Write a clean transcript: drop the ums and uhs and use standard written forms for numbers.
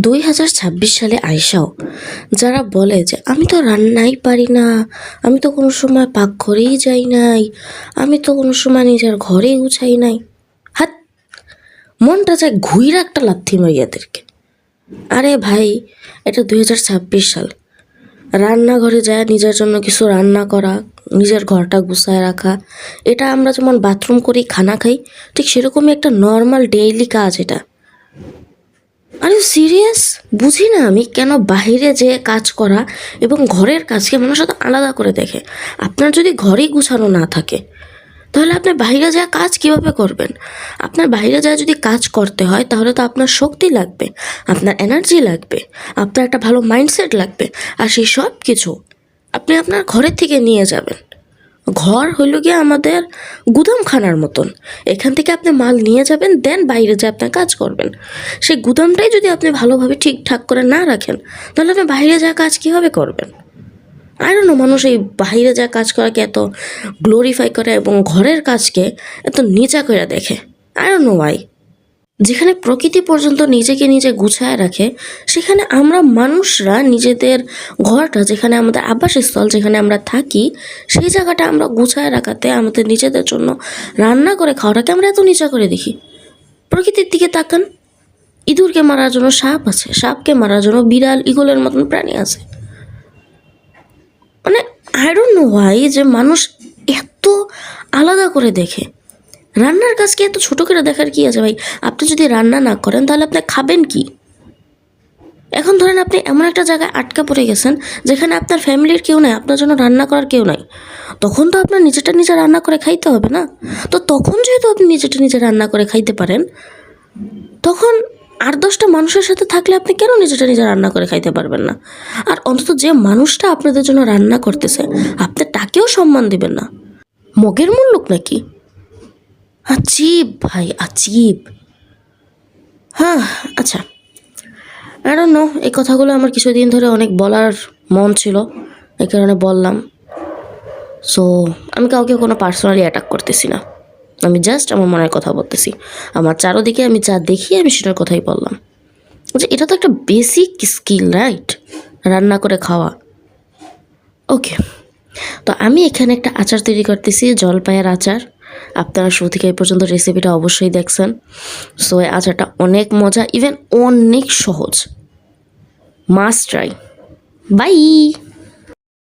2026 সালে আইসাও যারা বলে যে আমি তো রান্নাই পারি না, আমি তো কোনো সময় পাকঘরেই যাই নাই, আমি তো কোনো সময় নিজের ঘরেই গুছাই নাই, হাত মনটা চায় ঘুইরা একটা লাথি মারি এদেরকে। আরে ভাই, এটা 2026 সাল। রান্নাঘরে যায় নিজের জন্য কিছু রান্না করা, নিজের ঘরটা গুছায় রাখা, এটা আমরা যেমন বাথরুম করি, খানা খাই, ঠিক সেরকমই একটা নর্মাল ডেইলি কাজ এটা। আরে সিরিয়াস, বুঝি না আমি কেন বাইরে যেয়ে কাজ করা এবং ঘরের কাজকে মানুষ সাথে আলাদা করে দেখে। আপনার যদি ঘরেই গুছানো না থাকে তাহলে আপনি বাইরে যা কাজ কিভাবে করবেন? আপনার বাইরে যা যদি কাজ করতে হয় তাহলে তো আপনার শক্তি লাগবে, আপনার এনার্জি লাগবে, আপনার একটা ভালো মাইন্ডসেট লাগবে, আর সেই সব কিছু আপনি আপনার ঘরের থেকে নিয়ে যাবেন। ঘর হইল গিয়ে আমাদের গুদামখানার মতন। এখান থেকে আপনি মাল নিয়ে যাবেন, দেন বাইরে যে আপনার কাজ করবেন। সেই গুদামটাই যদি আপনি ভালোভাবে ঠিকঠাক করে না রাখেন তাহলে আপনি বাইরে যা কাজ কীভাবে করবেন? আই ডোন্ট নো, মানুষ এই বাইরে যা কাজ করাকে এত গ্লোরিফাই করে এবং ঘরের কাজকে এত নিচা করে দেখে। I don't know Y. যেখানে প্রকৃতি পর্যন্ত নিজেকে নিজে গুছায় রাখে, সেখানে আমরা মানুষরা নিজেদের ঘরটা, যেখানে আমাদের আবাসস্থল, যেখানে আমরা থাকি, সেই জায়গাটা আমরা গুছায় রাখাতে আমাদের নিজেদের জন্য রান্না করে খাওয়াটাকে আমরা এত নিচা করে দেখি। প্রকৃতির দিকে তাকান, ইঁদুরকে মারার জন্য সাপ আছে, সাপকে মারার জন্য বিড়াল, ইগলের মতন প্রাণী আছে। মানে আই ডোন্ট নো ওয়াই যে মানুষ এত আলাদা করে দেখে। রান্নার কাজকে এত ছোটো করে দেখার কি আছে ভাই? আপনি যদি রান্না না করেন তাহলে আপনি খাবেন কি? এখন ধরেন আপনি এমন একটা জায়গায় আটকা পড়ে গেছেন যেখানে আপনার ফ্যামিলির কেউ নাই, আপনার জন্য রান্না করার কেউ নাই, তখন তো আপনার নিজেটা নিজে রান্না করে খাইতে হবে না? তো তখন যেহেতু আপনি নিজেটা নিজে রান্না করে খাইতে পারেন, তখন 8-10টা মানুষের সাথে থাকলে আপনি কেন নিজেটা নিজে রান্না করে খাইতে পারবেন না? আর অন্তত যে মানুষটা আপনাদের জন্য রান্না করতেছে আপনি তাকেও সম্মান দিবেন না? মগের মুল্লুক নাকি? আজীব ভাই, আজীব। হ্যাঁ, আচ্ছা, আই ডোন্ট নো, এই কথাগুলো আমার কিছুদিন ধরে অনেক বলার মন ছিল, এই কারণে বললাম। সো আমি কাউকে কোনো পার্সোনালি অ্যাটাক করতেছি না, আমি জাস্ট আমার মনের কথা বলতেছি। আমার চারোদিকে আমি যা দেখি আমি সেটার কথাই বললাম। যে এটা তো একটা বেসিক স্কিল, রাইট? রান্না করে খাওয়া। ওকে, তো আমি এখানে একটা আচার তৈরি করতেছি, জলপাইয়ের আচার। আপনারা শুরু থেকে এই পর্যন্ত রেসিপিটা অবশ্যই দেখছেন। সো এই আচারটা অনেক মজা, ইভেন অনেক সহজ। Must try. বাই।